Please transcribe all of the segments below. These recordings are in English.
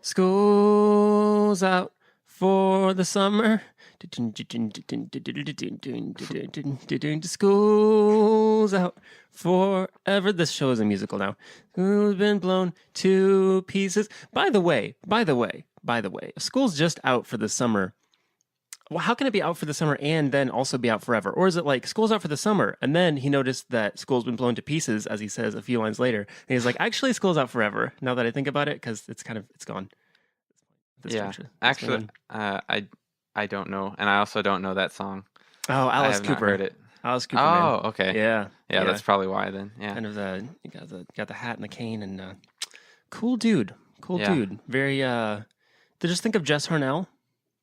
School's out for the summer. School's out forever. This show is a musical now. School's been blown to pieces. By the way, school's just out for the summer. Well, how can it be out for the summer and then also be out forever? Or is it like school's out for the summer and then he noticed that school's been blown to pieces, as he says a few lines later, and he's like, actually, school's out forever. Now that I think about it, because it's gone. Yeah, actually, I don't know, and I also don't know that song. Oh, Alice Cooper. Not heard it. Alice Cooper. Oh, okay. Yeah, that's probably why then. Yeah, kind of you got the hat and the cane and cool dude. Very. Just think of Jess Harnell.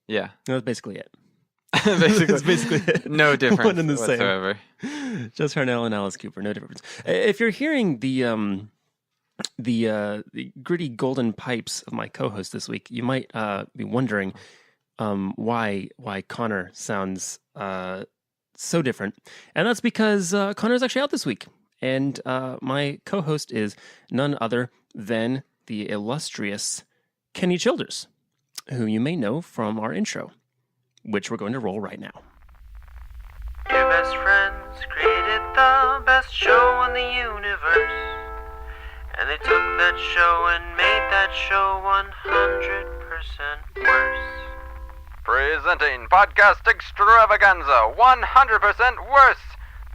Yeah, that's basically it. That's basically it. No difference One in the whatsoever. Same. Jess Harnell and Alice Cooper, no difference. If you're hearing the gritty golden pipes of my co-host this week, you might be wondering why Connor sounds so different, and that's because Connor's actually out this week, and my co-host is none other than the illustrious Kenny Childers, who you may know from our intro, which we're going to roll right now. Your best friends created the best show in the universe. And they took that show and made that show 100% worse. Presenting Podcast Extravaganza 100% Worse,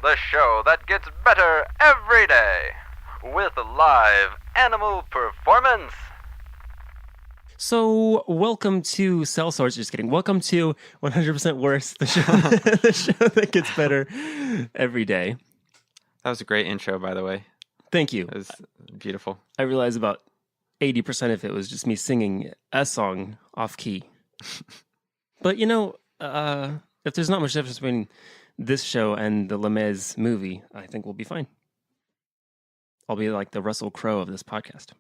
the show that gets better every day, with live animal performance. So, welcome to Cell Source. Just kidding. Welcome to 100% Worse, the show, the show that gets better every day. That was a great intro, by the way. Thank you. It was beautiful. I realized about 80% of it was just me singing a song off key. But, if there's not much difference between this show and the Les Mis movie, I think we'll be fine. I'll be like the Russell Crowe of this podcast.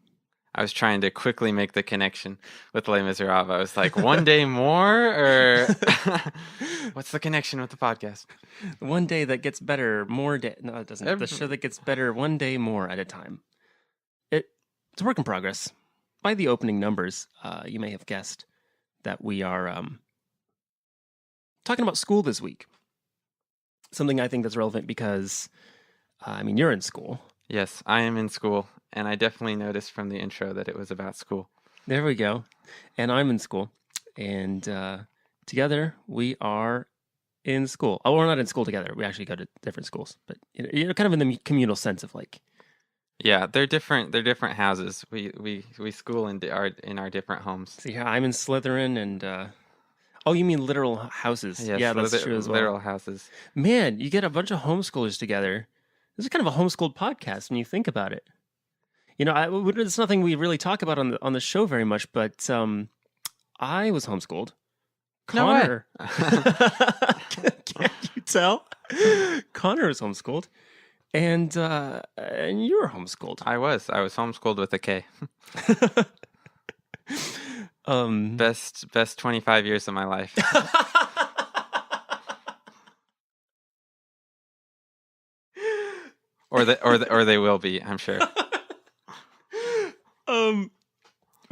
I was trying to quickly make the connection with Les Miserables. I was like, one day more, or what's the connection with the podcast? One day that gets better, more day. No, it doesn't. The show that gets better one day more at a time. It's a work in progress. By the opening numbers, you may have guessed that we are talking about school this week. Something I think that's relevant because, you're in school. Yes, I am in school. And I definitely noticed from the intro that it was about school. There we go. And I'm in school. And together we are in school. Oh, we're not in school together. We actually go to different schools. But kind of in the communal sense of like. Yeah, they're different. They're different houses. We school in our different homes. See here, I'm in Slytherin and. Oh, you mean literal houses? Yes, yeah, that's true as well. Literal houses. Man, you get a bunch of homeschoolers together. This is kind of a homeschooled podcast when you think about it. It's nothing we really talk about on the show very much, but I was homeschooled. Connor, no can't you tell? Connor was homeschooled, and you were homeschooled. I was homeschooled with a K. Best 25 years of my life. or they will be, I'm sure.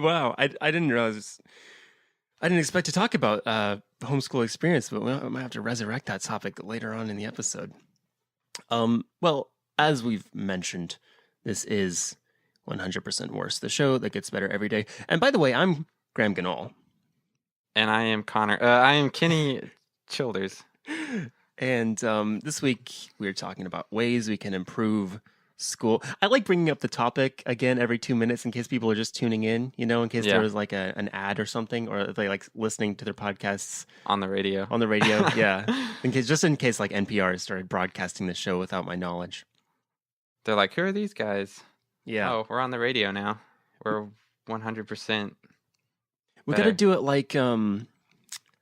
Wow, I didn't realize. I didn't expect to talk about homeschool experience, but we might have to resurrect that topic later on in the episode. Well, as we've mentioned, this is 100% Worse, the show that gets better every day. And by the way, I'm Graham Ganol. And I am Connor. I am Kenny Childers. And this week we're talking about ways we can improve school. I like bringing up the topic again every 2 minutes in case people are just tuning in, in case there was like an ad or something, or they like listening to their podcasts on the radio. Yeah. In case like NPR started broadcasting the show without my knowledge. They're like, who are these guys? Yeah. Oh, we're on the radio now. We're 100%. We got to do it like a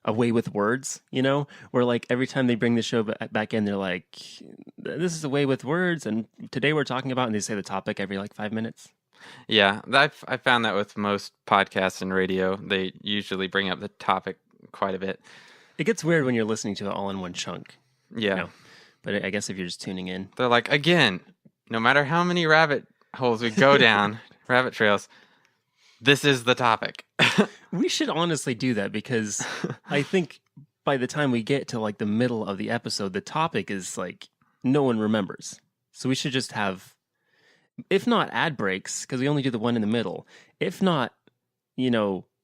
way with words, where like every time they bring the show back in, they're like, this is a way with words. And today we're talking about, and they say the topic every like 5 minutes. Yeah. I found that with most podcasts and radio, they usually bring up the topic quite a bit. It gets weird when you're listening to it all in one chunk. Yeah. But I guess if you're just tuning in, they're like, again, no matter how many rabbit holes we go down, rabbit trails, this is the topic. We should honestly do that because I think by the time we get to like the middle of the episode, the topic is like no one remembers. So we should just have, if not ad breaks, because we only do the one in the middle. If not,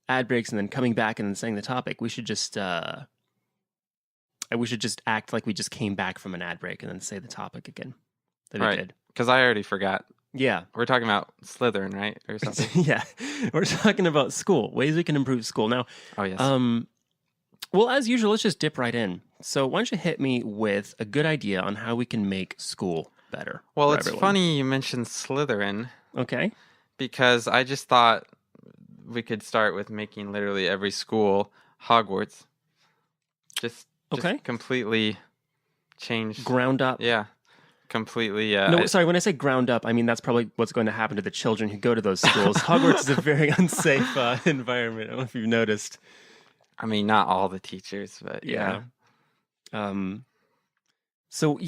ad breaks and then coming back and then saying the topic. We should just act like we just came back from an ad break and then say the topic again. That'd be good. Because I already forgot. Yeah. We're talking about Slytherin, right? Or something. Yeah. We're talking about school, ways we can improve school. Now, Oh, yes. well, as usual, let's just dip right in. So why don't you hit me with a good idea on how we can make school better? Well, for it's everyone? funny you mentioned Slytherin Okay. because I just thought we could start with making literally every school Hogwarts. Just Okay. completely change. Ground up. Yeah. Completely. No, sorry. When I say ground up, I mean that's probably what's going to happen to the children who go to those schools. Hogwarts is a very unsafe environment. I don't know if you've noticed. I mean, not all the teachers, but yeah. So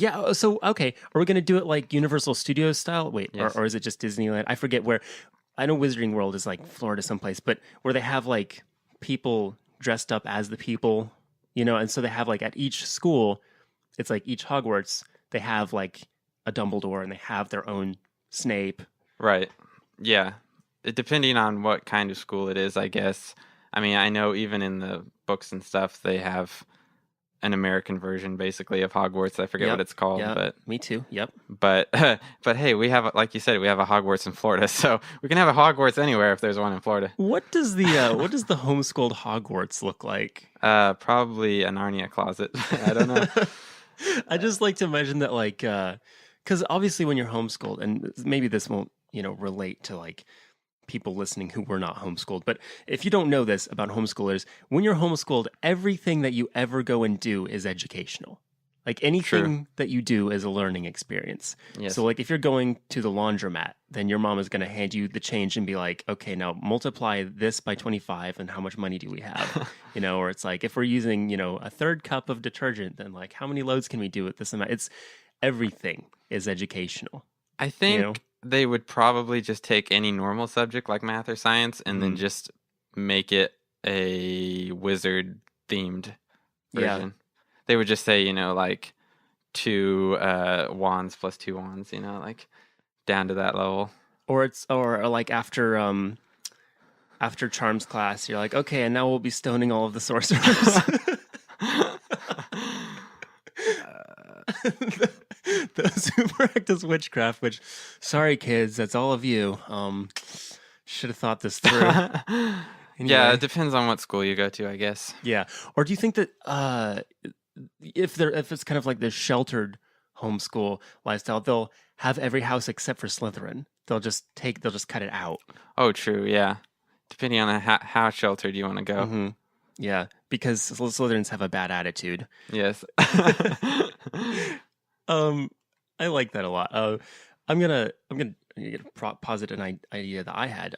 okay. Are we going to do it like Universal Studios style? Wait, Yes. or is it just Disneyland? I forget where. I know Wizarding World is like Florida someplace, but where they have like people dressed up as the people, and so they have like at each school, it's like each Hogwarts, they have like a Dumbledore and they have their own Snape. Right. Yeah. Depending on what kind of school it is, I guess. I mean, I know even in the books and stuff, they have an American version, basically, of Hogwarts. I forget what it's called, Yep. Me too. Yep. but hey, we have, like you said, we have a Hogwarts in Florida, so we can have a Hogwarts anywhere if there's one in Florida. What does the homeschooled Hogwarts look like? Probably a Narnia closet. I don't know. I just like to imagine that, like, because obviously when you're homeschooled, and maybe this won't, relate to like people listening who were not homeschooled, but if you don't know this about homeschoolers, when you're homeschooled, everything that you ever go and do is educational. Like anything that you do is a learning experience. Yes. So like if you're going to the laundromat, then your mom is going to hand you the change and be like, okay, now multiply this by 25 and how much money do we have? Or it's like if we're using, a third cup of detergent, then like how many loads can we do with this amount? It's everything is educational. I think they would probably just take any normal subject like math or science and then just make it a wizard themed version. Yeah. They would just say, like 2 wands plus 2 wands, like down to that level. Or like after Charms class, you're like, okay, and now we'll be stoning all of the sorcerers. Those who practice witchcraft, which, sorry kids, that's all of you. Should have thought this through. Yeah, it depends on what school you go to, I guess. Yeah. Or do you think that if it's kind of like this sheltered homeschool lifestyle, they'll have every house except for Slytherin. They'll just cut it out. Oh, true. Yeah. Depending on how sheltered you want to go. Mm-hmm. Yeah, because Slytherins have a bad attitude. Yes. I like that a lot. I'm gonna posit an idea that I had.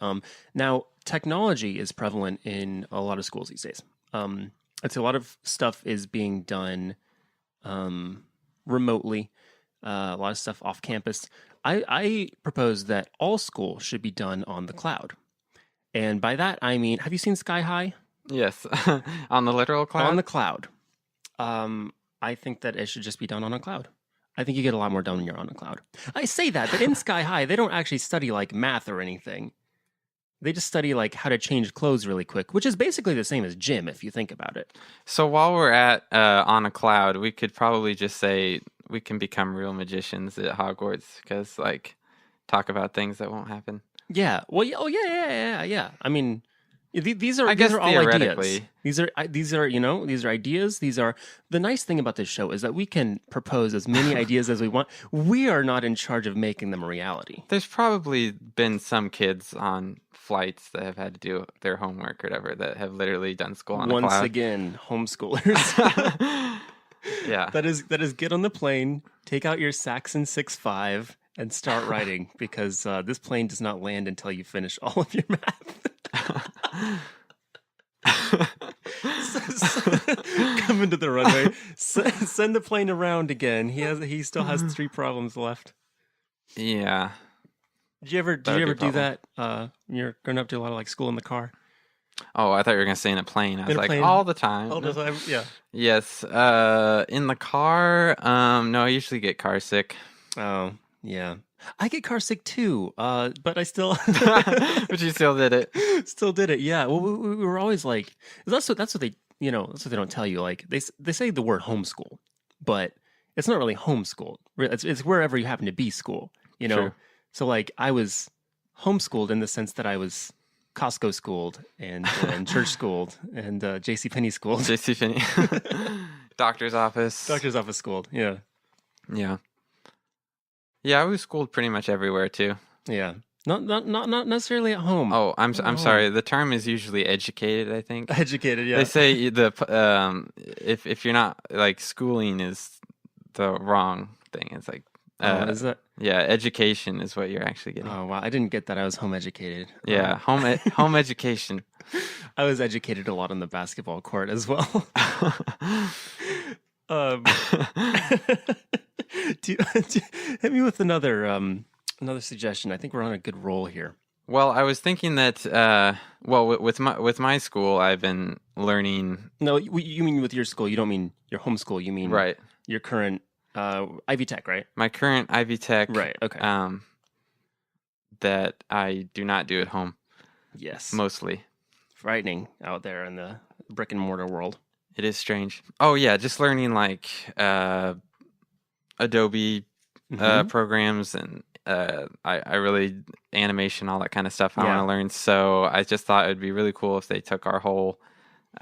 Now technology is prevalent in a lot of schools these days. I'd say a lot of stuff is being done remotely. A lot of stuff off campus. I propose that all school should be done on the cloud, and by that I mean, have you seen Sky High? Yes. On the literal cloud? On the cloud. I think that it should just be done on a cloud. I think you get a lot more done when you're on a cloud. I say that, but in Sky High, they don't actually study like math or anything. They just study like how to change clothes really quick, which is basically the same as gym if you think about it. So while we're at on a cloud, we could probably just say we can become real magicians at Hogwarts because like talk about things that won't happen. Yeah. Well. Oh yeah. I mean, these are I guess these are all ideas. theoretically. These are these are ideas. These are the nice thing about this show is that we can propose as many ideas as we want. We are not in charge of making them a reality. There's probably been some kids on flights that have had to do their homework or whatever that have literally done school on a cloud. Once again, homeschoolers. Yeah. That is get on the plane, take out your Saxon 6.5 and start writing because this plane does not land until you finish all of your math. Coming to the runway. Send the plane around again. He still has 3 problems left. Yeah. Did you ever That would be a do problem. that? When you're growing up, do a lot of like school in the car. Oh, I thought you were gonna say in a plane. I was In a like, plane? all the time. All the No. time, yeah. Yes. In the car. No, I usually get car sick. Oh, yeah. I get car sick too, but I still But you still did it. still did it. Yeah. Well, we were always like, that's what they, that's what they don't tell you. Like they say the word homeschool, but it's not really homeschool. It's wherever you happen to be school. True. So like I was homeschooled in the sense that I was Costco schooled and church schooled and J.C. Penney schooled, JCPenney. Doctor's office. doctor's office schooled. Yeah. Yeah. Yeah, I was schooled pretty much everywhere too. Yeah. Not necessarily at home. Oh, I'm Oh. sorry. The term is usually educated, I think. Educated, yeah. They say if you're not like schooling is the wrong thing. It's like Is that? yeah, education is what you're actually getting. Oh wow, I didn't get that. I was home educated. Yeah, home education. I was educated a lot on the basketball court as well. um, hit me with another suggestion. I think we're on a good roll here. Well, I was thinking that with my school, I've been learning No, you mean with your school? You don't mean your home school. You mean right. your current Ivy Tech, right? My current Ivy Tech, Right. Okay. that I do not do at home Yes. mostly. Frightening out there in the brick and mortar world. It is strange. Oh yeah, just learning like Adobe Mhm. programs and I really animation, all that kind of stuff I Yeah. want to learn. So I just thought it'd be really cool if they took our whole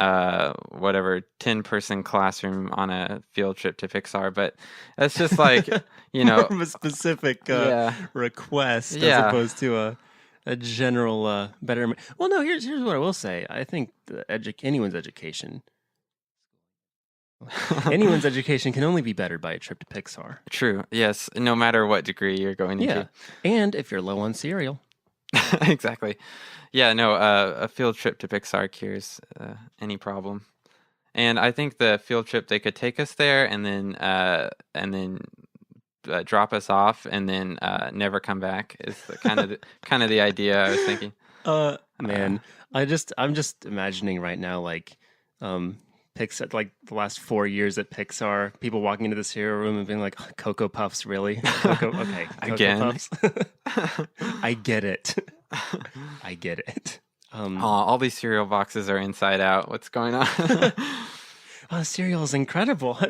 10-person classroom on a field trip to Pixar. But it's just like More of a specific yeah. request Yeah. as opposed to a general betterment. Well, no. Here's what I will say. I think anyone's education can only be bettered by a trip to Pixar. True. Yes. No matter what degree you're going Yeah, into. and if you're low on cereal, Exactly. Yeah. No. A field trip to Pixar cures any problem. And I think the field trip they could take us there and then drop us off and then never come back is the kind of the idea I was thinking. man, I'm just imagining right now like Pixar, like the last 4 years at Pixar, people walking into the cereal room and being like, "Cocoa Puffs, really? Okay, Cocoa Again. Puffs." I get it. I get it. All these cereal boxes are inside out. What's going on? Oh, cereal is incredible. I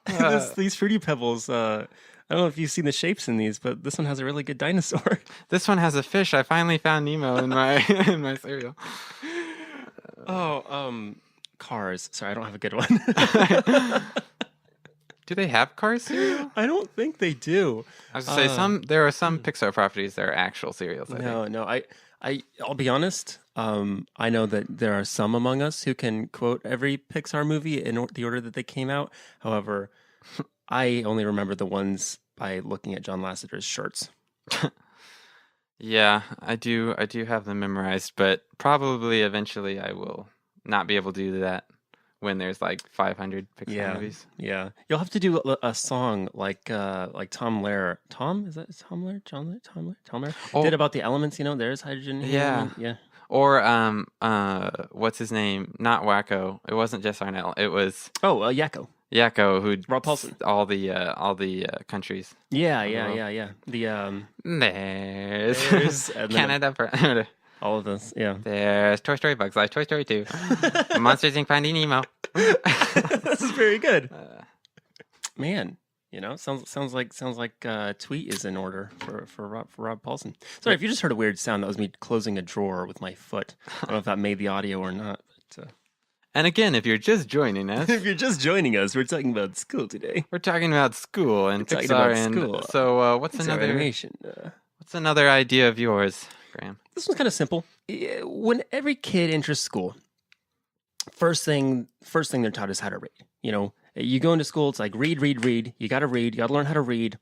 mean, these Fruity Pebbles. I don't know if you've seen the shapes in these, but this one has a really good dinosaur. This one has a fish. I finally found Nemo in my in my cereal. Cars. Sorry, I don't have a good one. Do they have Cars cereal? I don't think they do. I was gonna say there are some Pixar properties that are actual cereals. I think. No. I'll be honest. I know that there are some among us who can quote every Pixar movie in the order that they came out. However, I only remember the ones by looking at John Lasseter's shirts. Yeah, I do have them memorized, but probably eventually I will not be able to do that when there's like 500 Pixar movies. Yeah. You'll have to do a song like Tom Lehrer. Tom? Is that Tom Lehrer? Tom Lehrer? Oh. Did about the elements, there's hydrogen. Yeah. helium, Yeah. Or what's his name? Not Wacko. It wasn't Jess Arnell. It was Oh, Yakko. Yakko who Rob Paulson. all the countries. Yeah. The There's and then Canada for all of this. Yeah. There's Toy Story, Bugs Life, Toy Story 2, Monsters Inc. Finding Nemo. This is very good. Man, sounds like tweet is in order for Rob Paulson. Sorry, if you just heard a weird sound, that was me closing a drawer with my foot. I don't know if that made the audio or not. But, And again, if you're just joining us, if you're just joining us, we're talking about school today. we're talking about school and We're talking Pixar about and school. so what's Pixar another animation? what's another idea of yours, Graham? This one's kind of simple. When every kid enters school, first thing they're taught is how to read. You go into school, it's like read. You got to read. You got to learn how to read.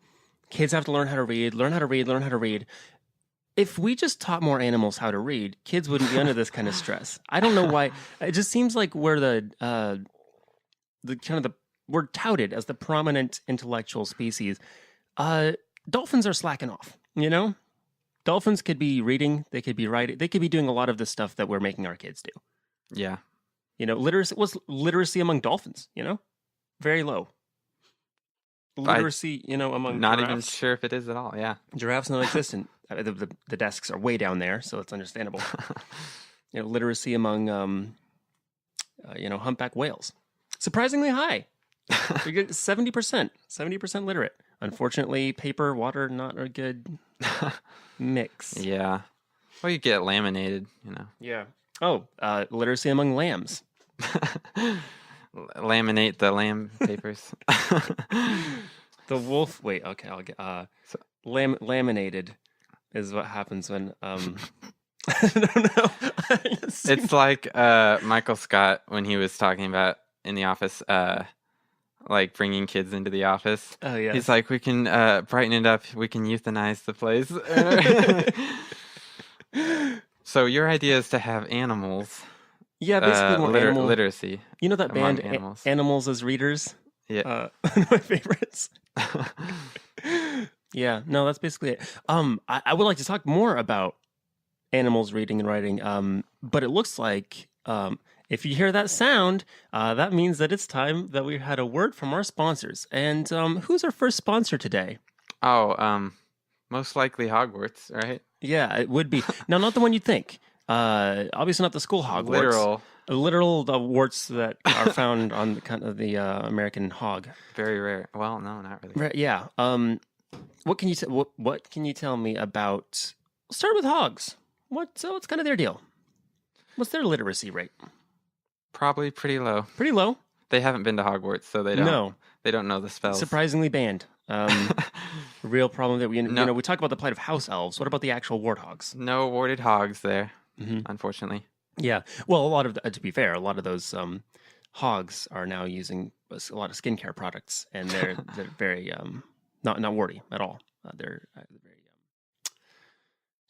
Kids have to learn how to read. Learn how to read. If we just taught more animals how to read, kids wouldn't be under this kind of stress. I don't know why. It just seems like we're we're touted as the prominent intellectual species. Dolphins are slacking off. You know, dolphins could be reading, they could be writing, they could be doing a lot of the stuff that we're making our kids do. Yeah. You know, literacy among dolphins, you know? Very low. Literacy, among Not giraffes. even sure if it is at all. Yeah. Giraffes non-existent. The desks are way down there, so it's understandable. Literacy among, humpback whales. Surprisingly high. You get 70% literate. Unfortunately, paper, water, not a good mix. Yeah. Well, you get laminated, Yeah. Oh, literacy among lambs. Laminate the lamb papers. The wolf. Wait. Okay. I'll get. Laminated is what happens when. I don't know. It's like Michael Scott when he was talking about in the office, like bringing kids into the office. Oh yeah. He's like, we can brighten it up. We can euthanize the place. So your idea is to have animals. Yeah, basically more animal literacy. You know that among band animals. Animals as Readers? Yeah. One of my favorites. Yeah, no, that's basically it. I would like to talk more about animals reading and writing. But it looks like if you hear that sound, that means that it's time that we had a word from our sponsors. And who's our first sponsor today? Oh, most likely Hogwarts, right? Yeah, it would be. Now, not the one you'd think. Obviously not the school Hogwarts. Literal warts that are found on the American hog. Very rare. Well, no, not really. Right, yeah. What can you what can you tell me about? Let's start with hogs. What's kind of their deal? What's their literacy rate? Probably pretty low. Pretty low. They haven't been to Hogwarts, so they don't. No. They don't know the spells. Surprisingly banned. Real problem that we talk about the plight of house elves. What about the actual warthogs? No warded hogs there, Mm-hmm. unfortunately. Yeah. Well, a lot of to be fair, a lot of those hogs are now using a lot of skincare products, and they're very not warty at all. They're very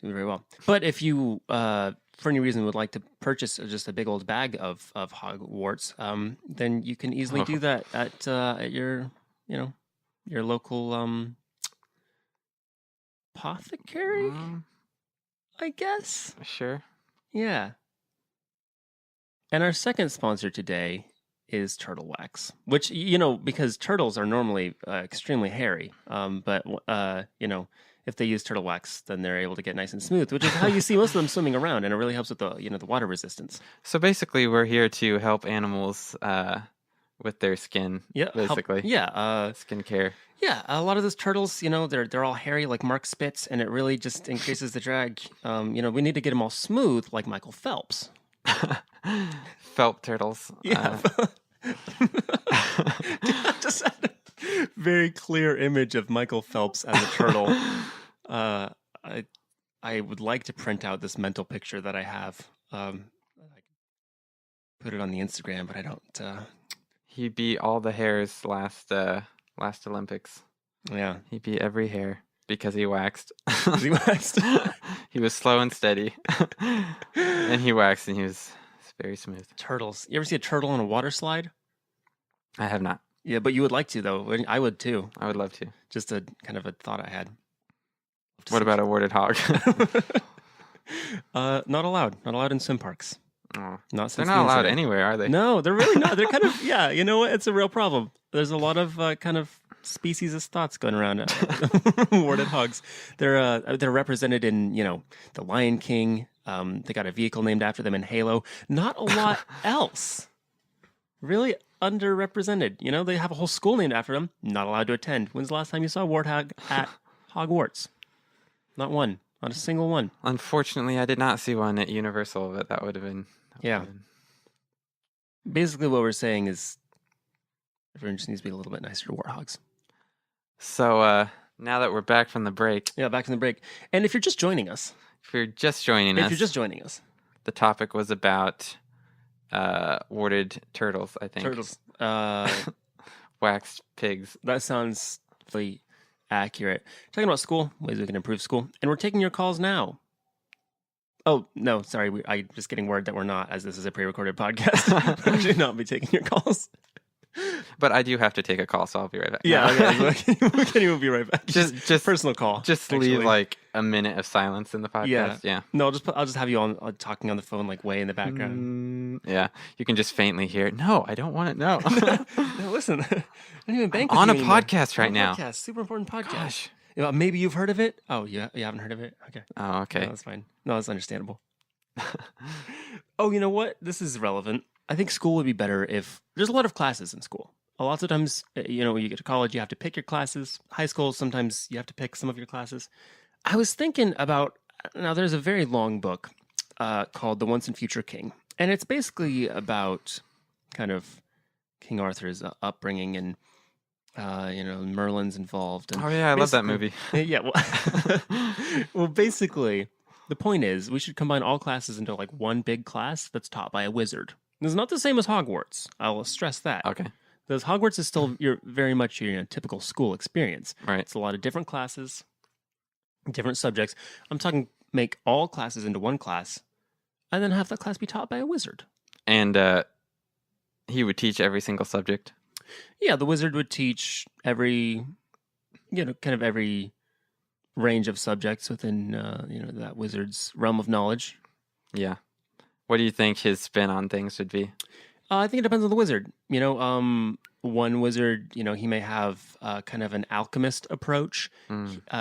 doing very well. But if you for any reason would like to purchase just a big old bag of Hogwarts, then you can easily do that at your your local apothecary, I guess. Sure. Yeah. And our second sponsor today is turtle wax, which, because turtles are normally extremely hairy. But if they use turtle wax, then they're able to get nice and smooth, which is how you see most of them swimming around. And it really helps with the water resistance. So basically, we're here to help animals with their skin. Yeah. Basically. Skincare. Yeah. A lot of those turtles, they're all hairy like Mark Spitz, and it really just increases the drag. We need to get them all smooth like Michael Phelps. Felt turtles. Yeah. Just had a very clear image of Michael Phelps as a turtle. I would like to print out this mental picture that I have. I can put it on the Instagram, but I don't. He beat all the hairs last Olympics. Yeah, He beat every hair because he waxed. he waxed. He was slow and steady, and he waxed, and he was very smooth. Turtles. You ever see a turtle on a water slide? I have not. Yeah, but you would like to, though. I would too. I would love to. Just a kind of a thought I had. What about a warded hog? Not allowed. Not allowed in swim parks. Oh. Not since They're the not allowed incident. anywhere, are they? No, they're really not. They're kind of, yeah, you know what? It's a real problem. There's a lot of kind of species of thoughts going around. Warted hogs. They're represented in, The Lion King. They got a vehicle named after them in Halo. Not a lot else. Really underrepresented. They have a whole school named after them. Not allowed to attend. When's the last time you saw a warthog at Hogwarts? Not one. Not a single one. Unfortunately, I did not see one at Universal, but that would have been... Yeah. Basically, what we're saying is everyone just needs to be a little bit nicer to warthogs. So now that we're back from the break... Yeah, back from the break. And if you're just joining us... If you're just joining us... The topic was about warded turtles, I think. Turtles. Waxed pigs. That sounds really accurate. Talking about school, ways we can improve school. And we're taking your calls now. Oh, no, sorry. I'm just getting word that we're not, as this is a pre-recorded podcast. We're actually not be taking your calls. But I do have to take a call, so I'll be right back. Yeah, No. okay. We'll be right back. Just personal call. Just actually. leave like a minute of silence in the podcast. Yeah. No, I'll just have you on talking on the phone like way in the background. Yeah. You can just faintly hear it. No, I don't want it. No. No, listen, I don't even bank I'm with on you a anymore. podcast right now. Podcast, super important podcast. Gosh. You know, maybe you've heard of it. Oh, you haven't heard of it? Okay. Oh, okay. No, that's fine. No, that's understandable. Oh, you know what? This is relevant. I think school would be better if there's a lot of classes in school. Lots of times, you know, when you get to college, you have to pick your classes. High school, sometimes you have to pick some of your classes. I was thinking about, now there's a very long book called The Once and Future King. And it's basically about kind of King Arthur's upbringing and, you know, Merlin's involved. And Oh, yeah. I love that movie. yeah. Well, basically, the point is we should combine all classes into like one big class that's taught by a wizard. It's not the same as Hogwarts. I will stress that. Okay. Because Hogwarts is still very much your typical school experience. Right. It's a lot of different classes, different subjects. I'm talking make all classes into one class, and then have that class be taught by a wizard. And he would teach every single subject. Yeah, the wizard would teach every, kind of every range of subjects within, that wizard's realm of knowledge. Yeah. What do you think his spin on things would be? I think it depends on the wizard. One wizard, he may have kind of an alchemist approach.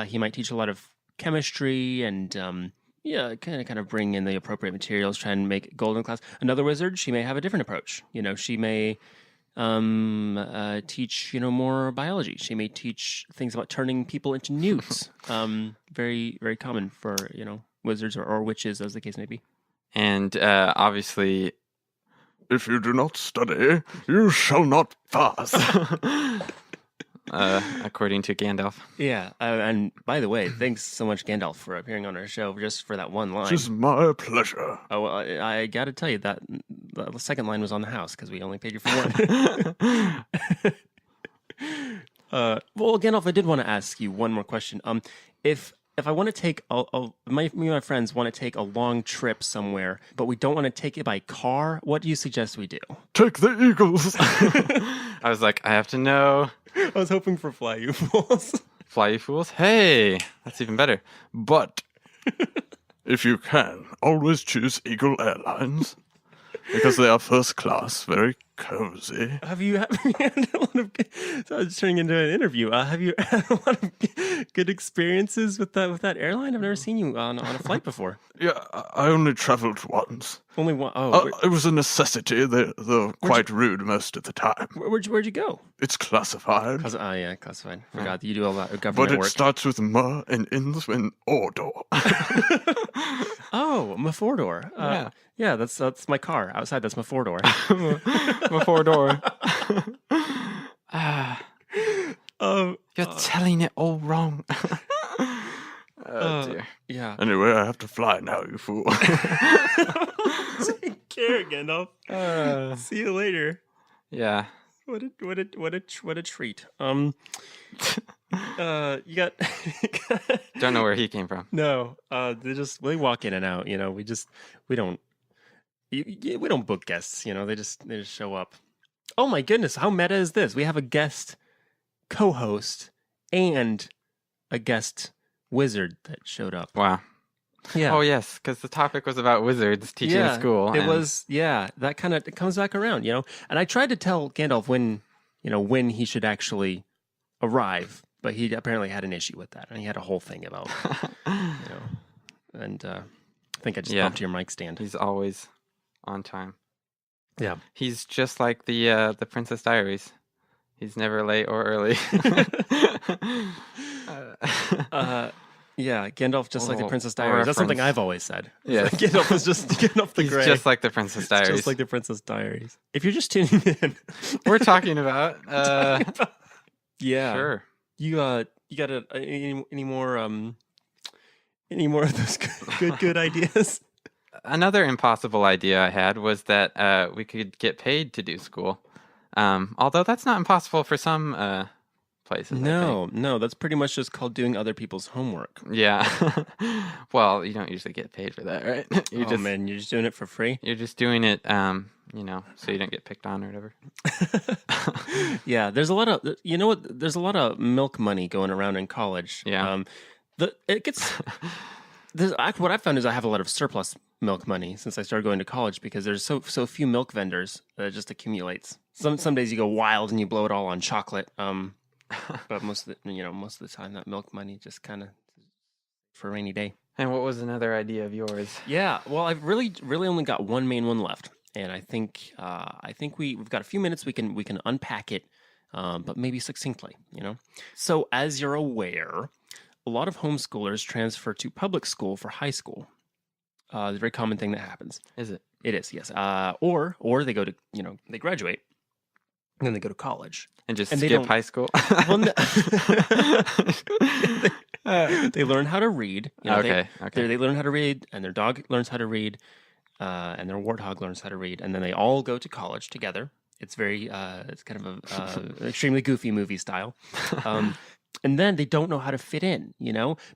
He might teach a lot of chemistry and, kind of bring in the appropriate materials, try and make golden class. Another wizard, she may have a different approach. She may teach, more biology. She may teach things about turning people into newts. Very, very common for, wizards or witches, as the case may be. And obviously, If you do not study, you shall not pass. according to Gandalf. Yeah, and by the way, thanks so much, Gandalf, for appearing on our show just for that one line. It is my pleasure. Oh, well, I got to tell you that the second line was on the house because we only paid you for one. Well, Gandalf, I did want to ask you one more question. If I want to take me and my friends want to take a long trip somewhere, but we don't want to take it by car, what do you suggest we do? Take the eagles. I was like, I have to know. I was hoping for Fly You Fools. Fly, you fools. Hey, that's even better. But if you can, always choose Eagle Airlines because they are first class, very cozy. Have you had a lot of? So it's turning into an interview. Have you had a lot of good experiences with that airline? I've never seen you on a flight before. Yeah, I only traveled once. Only one. Oh, It was a necessity. They're quite rude most of the time. where'd you go? It's classified. Yeah, classified. Forgot that you do a lot of But government it work. starts with M and ends with Ordor. Oh, my four-door. Yeah. Yeah, that's my car. Outside, that's my four-door. My four-door. You're telling it all wrong. Oh, dear. Yeah. Anyway, I have to fly now, you fool. Take care, Gandalf. See you later. Yeah. What a treat. You got Don't know where he came from. no. They walk in and out. We don't book guests. They just show up. Oh my goodness, how meta is this? We have a guest co-host and a guest wizard that showed up. Wow. Yeah. Oh, yes, because the topic was about wizards teaching in school. It was, that kind of comes back around, And I tried to tell Gandalf when he should actually arrive, but he apparently had an issue with that, and he had a whole thing about, and I think I just bumped your mic stand. He's always on time. Yeah. He's just like the Princess Diaries. He's never late or early. Yeah, Gandalf just like the Princess a Diaries. That's something reference. I've always said. Yes. Gandalf is just Gandalf the He's Grey. just like the Princess Diaries. Just like the Princess Diaries. If you're just tuning in, We're talking about. yeah, Sure. You got any more of those good ideas? Another impossible idea I had was that we could get paid to do school. Although that's not impossible for some places. I think. No, that's pretty much just called doing other people's homework. Yeah. Well, you don't usually get paid for that, right? You're Man, you're just doing it for free. You're just doing it so you don't get picked on or whatever. Yeah, there's a lot of there's a lot of milk money going around in college. Yeah. What I found is I have a lot of surplus milk money since I started going to college because there's so few milk vendors that it just accumulates. Some days you go wild and you blow it all on chocolate. But most of the time that milk money just kind of for a rainy day. And what was another idea of yours? Yeah, well, I've really only got one main one left, and I think we've got a few minutes. We can unpack it, but maybe succinctly. So as you're aware, a lot of homeschoolers transfer to public school for high school. It's a very common thing that happens. Is it? It is, yes. Or they go to they graduate, and then they go to college And just And they skip don't- high school? Well, they learn how to read. Okay. They learn how to read, and their dog learns how to read, and their warthog learns how to read, and then they all go to college together. It's very, it's kind of an extremely goofy movie style. And then they don't know how to fit in,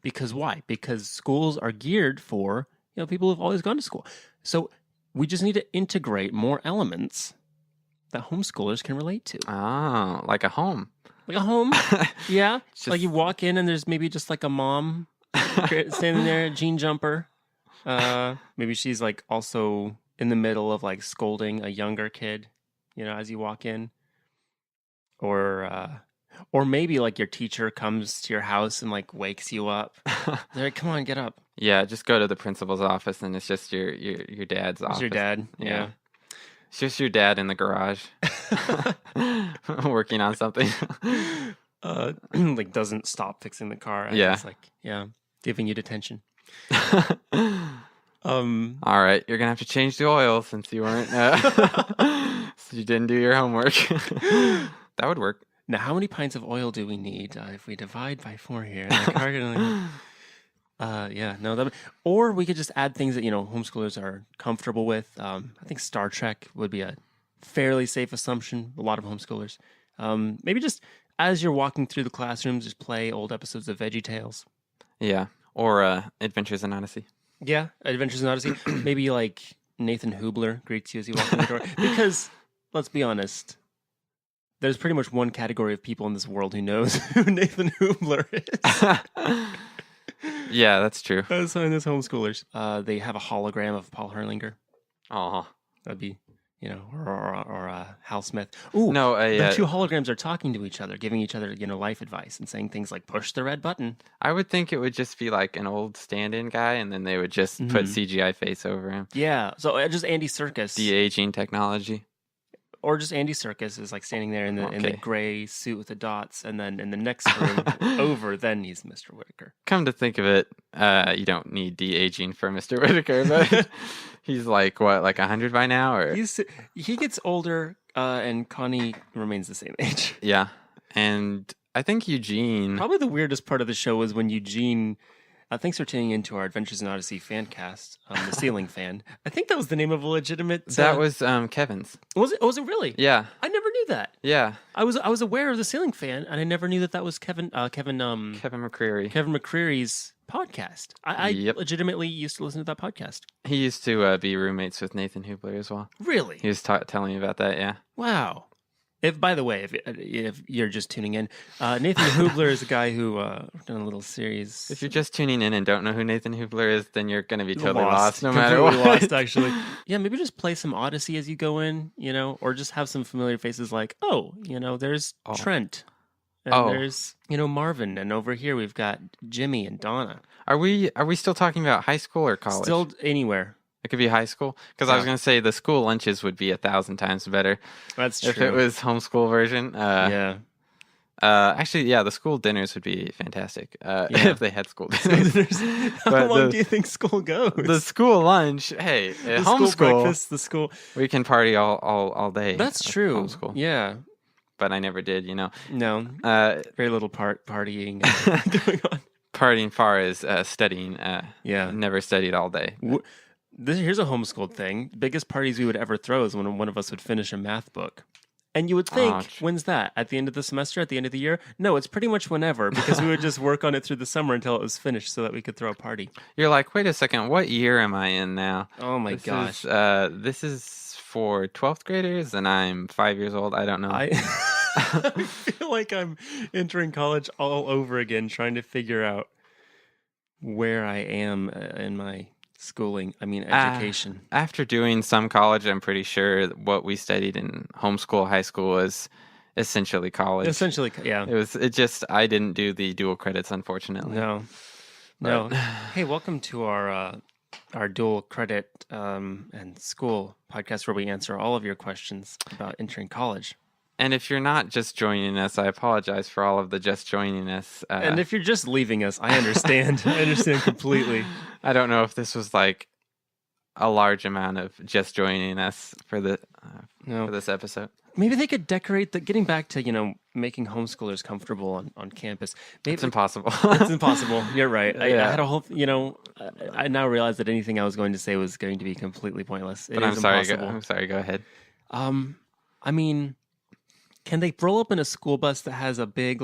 because why? Because schools are geared for, people who've always gone to school. So we just need to integrate more elements that homeschoolers can relate to. Oh, like a home. Like a home, yeah. Just- Like you walk in and there's maybe just like a mom standing there, jean jumper. Maybe she's like also in the middle of like scolding a younger kid, as you walk in. Or maybe like your teacher comes to your house and like wakes you up. They're like, "Come on, get up." Yeah, just go to the principal's office and it's just your dad's office. It's your dad. Yeah. It's just your dad in the garage working on something. Like doesn't stop fixing the car. And Yeah. It's like, giving you detention. All right, you're gonna have to change the oil since you weren't since you didn't do your homework. That would work. Now, how many pints of oil do we need if we divide by 4 here? And the car or we could just add things that homeschoolers are comfortable with. I think Star Trek would be a fairly safe assumption. A lot of homeschoolers. Maybe just as you're walking through the classrooms, just play old episodes of VeggieTales. Yeah, or Adventures in Odyssey. Yeah, Adventures in Odyssey. Maybe like Nathan Hoobler greets you as you walk in the door. Because let's be honest, there's pretty much one category of people in this world who knows who Nathan Hoobler is. Yeah, that's true. That's homeschoolers. They have a hologram of Paul Herlinger. Oh That'd be, or Hal Smith. Ooh, no, the two holograms are talking to each other, giving each other, life advice and saying things like "push the red button." I would think it would just be like an old stand-in guy, and then they would just put CGI face over him. Yeah, so just Andy Serkis, De-aging technology. or just Andy Serkis is like standing there in the gray suit with the dots, and then in the next room over, then he's Mr. Whitaker. Come to think of it, you don't need de-aging for Mr. Whitaker, but he's like 100 by now, or He gets older, and Connie remains the same age. yeah, and I think Eugene. Probably the weirdest part of the show was when Eugene. Thanks for tuning into our Adventures in Odyssey fan cast, the Ceiling Fan. I think that was the name of a legitimate. That was Kevin's. Was it? Was it really? Yeah, I never knew that. yeah. I was aware of the Ceiling Fan, and I never knew that was Kevin McCreary. Kevin McCreary's podcast. I Yep. legitimately used to listen to that podcast. He used to be roommates with Nathan Hoobler as well. Really? He was telling me about that. Yeah. Wow. By the way, if you're just tuning in, Nathan Hoobler is a guy who done a little series. If you're just tuning in and don't know who Nathan Hoobler is, then you're going to be totally lost no matter Completely what. lost, actually. Yeah, maybe just play some Odyssey as you go in, or just have some familiar faces like, there's Trent. And there's, Marvin. And over here we've got Jimmy and Donna. Are we still talking about high school or college? Still anywhere. It could be high school. Because I was going to say the school lunches would be 1,000 times better. That's true. If it was homeschool version. Yeah. Actually, yeah, the school dinners would be fantastic if they had school dinners. How But long do you think school goes? The school lunch, hey, the homeschool, school breakfast, the school. we can party all day. That's at true. Homeschool. Yeah. But I never did, No. Very little partying going on. Partying far as studying. Yeah. Never studied all day. Here's a homeschooled thing. Biggest parties we would ever throw is when one of us would finish a math book. And you would think, when's that? At the end of the semester? At the end of the year? No, it's pretty much whenever, because we would just work on it through the summer until it was finished so that we could throw a party. You're like, wait a second, what year am I in now? Oh my gosh. This is for 12th graders, and I'm 5 years old. I don't know. I I feel like I'm entering college all over again, trying to figure out where I am in my schooling. I mean, education. After doing some college, I'm pretty sure what we studied in homeschool high school was essentially college. Essentially, yeah. I didn't do the dual credits, unfortunately. No. Hey, welcome to our dual credit and school podcast where we answer all of your questions about entering college. And if you're not just joining us, I apologize for all of the just joining us. And if you're just leaving us, I understand. I understand completely. I don't know if this was like a large amount of just joining us for this episode. Maybe they could decorate getting back to, making homeschoolers comfortable on campus. Maybe It's impossible. It's impossible. You're right. I Yeah. had a whole, I now realize that anything I was going to say was going to be completely pointless. But I'm sorry. Go ahead. I mean, can they roll up in a school bus that has a big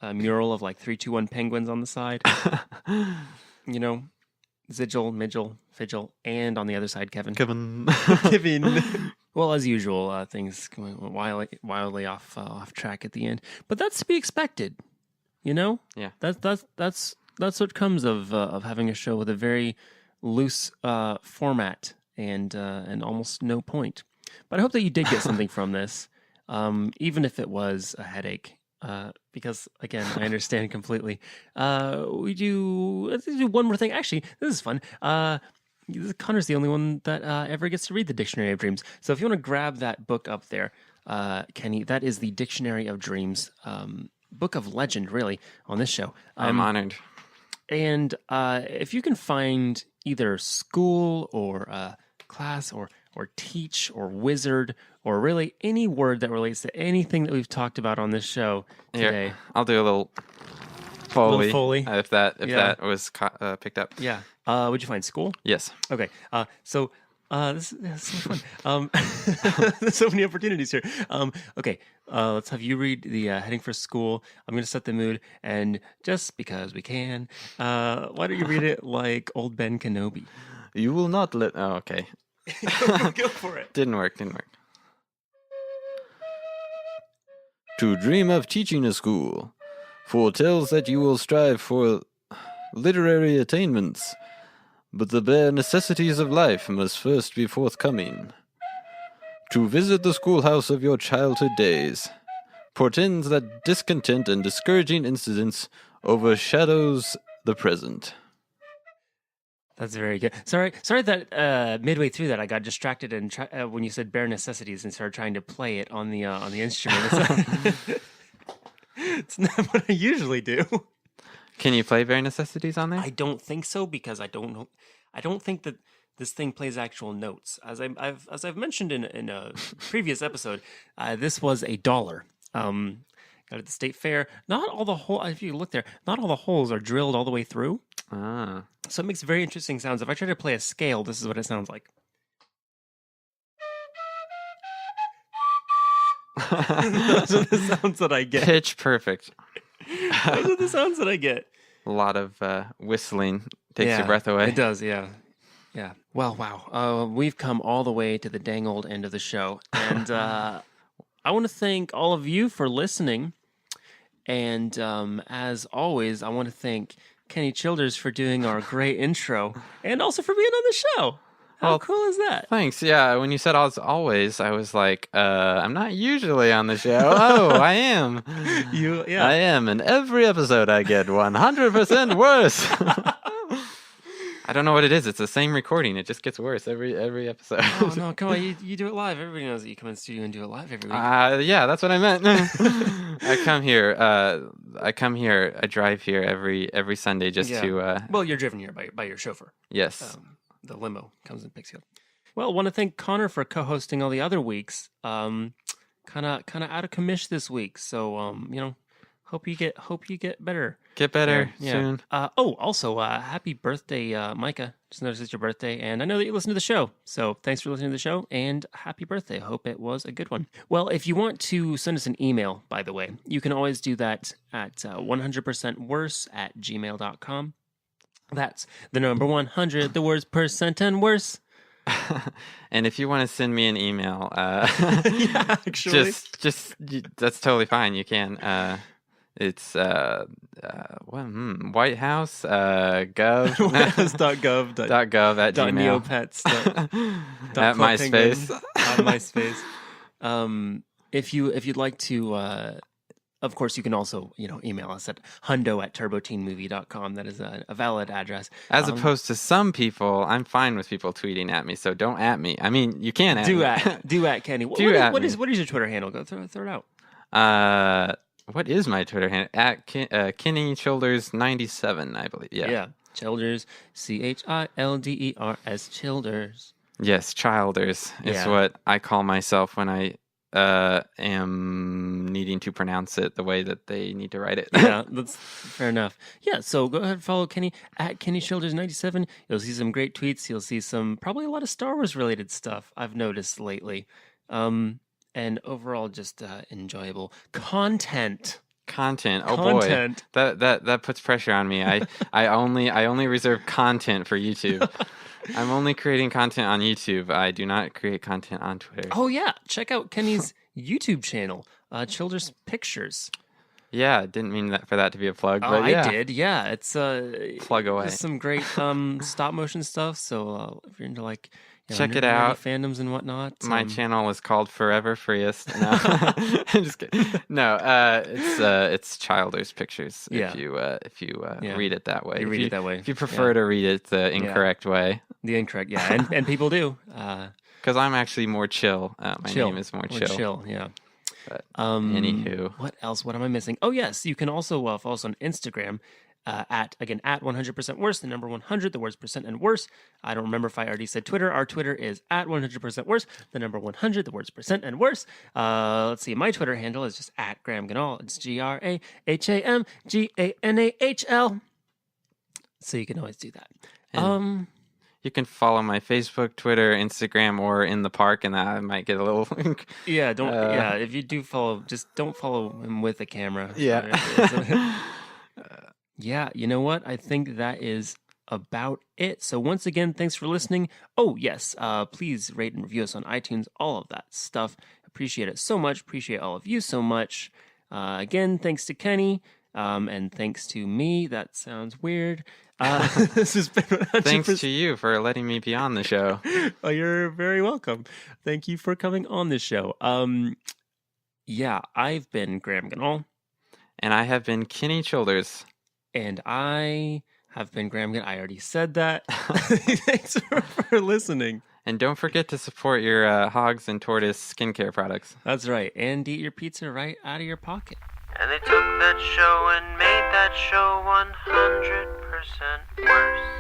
mural of 3, 2, 1 penguins on the side? Zigil, Midgel, Fidgel, and on the other side, Kevin. Kevin. Well, as usual, things going wildly off track at the end, but that's to be expected. Yeah. That's what comes of having a show with a very loose format and almost no point. But I hope that you did get something from this, even if it was a headache. Because again, I understand completely. Let's do one more thing. Actually, this is fun. Connor's the only one that ever gets to read the Dictionary of Dreams. So if you want to grab that book up there, Kenny, that is the Dictionary of Dreams, book of legend, really, on this show. I'm honored. And if you can find either school or class or teach or wizard or really any word that relates to anything that we've talked about on this show today. Here, I'll do a little Foley. Little Foley. If that was picked up. Yeah. Would you find school? Yes. Okay. So this is so fun. There's so many opportunities here. Okay. Let's have you read the heading for school. I'm going to set the mood, and just because we can, why don't you read it like old Ben Kenobi? You will not let. Oh, okay. Go for it. Didn't work. To dream of teaching a school foretells that you will strive for literary attainments, but the bare necessities of life must first be forthcoming. To visit the schoolhouse of your childhood days portends that discontent and discouraging incidents overshadows the present. That's very good. Sorry that midway through that I got distracted and when you said bare necessities and started trying to play it on the instrument. It's not what I usually do. Can you play bare necessities on there? I don't think so because I don't know. I don't think that this thing plays actual notes. As I've mentioned in a previous episode, this was $1. Got at the state fair. Not all the holes. If you look there, not all the holes are drilled all the way through. Ah. So it makes very interesting sounds. If I try to play a scale, this is what it sounds like. Those are the sounds that I get. Pitch perfect. Those are the sounds that I get. A lot of whistling takes your breath away. It does, yeah. Yeah. Well, wow. We've come all the way to the dang old end of the show. And I want to thank all of you for listening. And as always, I want to thank Kenny Childers for doing our great intro and also for being on the show. How cool is that? Thanks. Yeah, when you said as always, I was like, I'm not usually on the show. Oh, I am. I am. In every episode I get 100% worse. I don't know what it is. It's the same recording. It just gets worse every episode. Oh, no, come on. You do it live. Everybody knows that you come in the studio and do it live every week. Yeah, that's what I meant. I come here. I drive here every Sunday just to... Well, you're driven here by your chauffeur. Yes. The limo comes and picks you up. Well, I want to thank Connor for co-hosting all the other weeks. Kind of out of commish this week. So, hope you get better. Get better soon. Also, happy birthday, Micah. Just noticed it's your birthday, and I know that you listen to the show. So thanks for listening to the show, and happy birthday. Hope it was a good one. Well, if you want to send us an email, by the way, you can always do that at 100%worse@gmail.com. That's the number 100, the words percent and worse And if you want to send me an email, Yeah, actually. that's totally fine. You can. It's White House gov Whitehouse.gov. .gov at Gmail Neopets. at MySpace. On MySpace. If you'd like to, of course, you can also email us at hundo@turboteenmovie.com. That is a valid address. As opposed to some people, I'm fine with people tweeting at me, so don't at me. I mean, you can at me. Do at Kenny. What is your Twitter handle? Go throw it out. What is my Twitter handle? At Kenny Childers 97, I believe. Yeah. Childers, Childers, Childers. Yes, Childers is what I call myself when I am needing to pronounce it the way that they need to write it. Yeah, that's fair enough. Yeah, so go ahead and follow Kenny at Kenny Childers 97. You'll see some great tweets. You'll see probably a lot of Star Wars related stuff I've noticed lately. And overall, just enjoyable content. Oh boy, that puts pressure on me. I only reserve content for YouTube. I'm only creating content on YouTube. I do not create content on Twitter. Oh yeah, check out Kenny's YouTube channel, Childers Pictures. Yeah, didn't mean for that to be a plug, but I did. Yeah, it's plug away. There's some great stop motion stuff. So if you're into check it out. Fandoms and whatnot. My channel is called Forever Freest. No, I'm just kidding. No, it's Childers Pictures. If you read it that way. You read it that way. If you prefer to read it the incorrect way. The incorrect, yeah, and people do. Because I'm actually more chill. My name is more chill. Chill, yeah. But anywho, what else? What am I missing? Oh yes, you can also follow us on Instagram. At 100% worse, the number 100, the words percent and worse. I don't remember if I already said Twitter. Our Twitter is at 100% worse, the number 100, the words percent and worse. Let's see. My Twitter handle is just at Graham Ganal. It's GrahamGanahl. So you can always do that. And you can follow my Facebook, Twitter, Instagram, or in the park, and I might get a little. Yeah, don't. Yeah, if you do follow, just don't follow him with a camera. Yeah. Yeah, you know what? I think that is about it. So once again, thanks for listening. Oh, yes, please rate and review us on iTunes, all of that stuff. Appreciate it so much. Appreciate all of you so much. Again, thanks to Kenny, and thanks to me. That sounds weird. This has been 100%. Thanks to you for letting me be on the show. Oh, you're very welcome. Thank you for coming on this show. Yeah, I've been Graham Ganal. And I have been Kenny Childers. And I have been Graham. I already said that. Thanks for listening. And don't forget to support your Hogs and Tortoise skincare products. That's right. And eat your pizza right out of your pocket. And they took that show and made that show 100% worse.